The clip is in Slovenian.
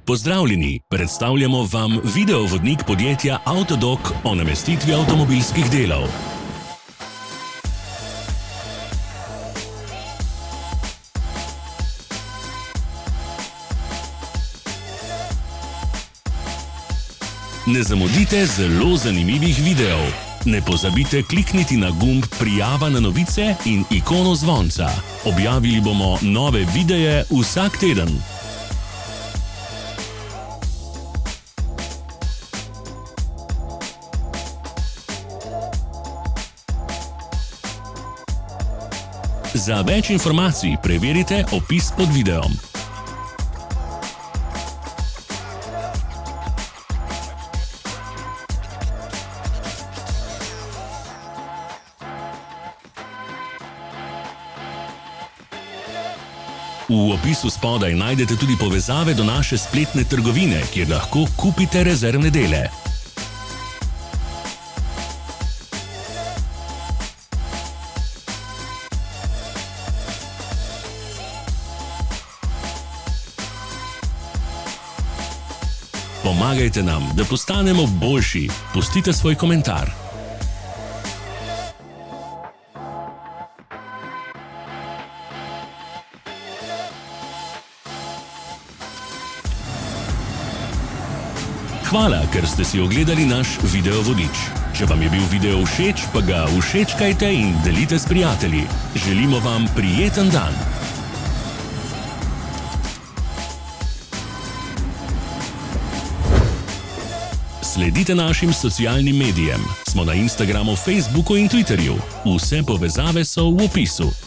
Pozdravljeni, predstavljamo vam videovodnik podjetja Avtodok o namestitvi avtomobilskih delov. Ne zamudite zelo zanimivih videov. Ne pozabite klikniti na gumb Prijava na novice in ikono zvonca. Objavili bomo nove videe vsak teden. Za več informacij preverite opis pod videom. V opisu spodaj najdete tudi povezave do naše spletne trgovine, kjer lahko kupite rezervne dele. Pomagajte nam, da postanemo boljši. Pustite svoj komentar. Hvala, ker ste si ogledali naš videovodič. Če vam je bil video všeč, pa ga všečkajte in delite s prijatelji. Želimo vam prijeten dan. Sledite našim socialnim medijem. Smo na Instagramu, Facebooku in Twitterju. Vse povezave so v opisu.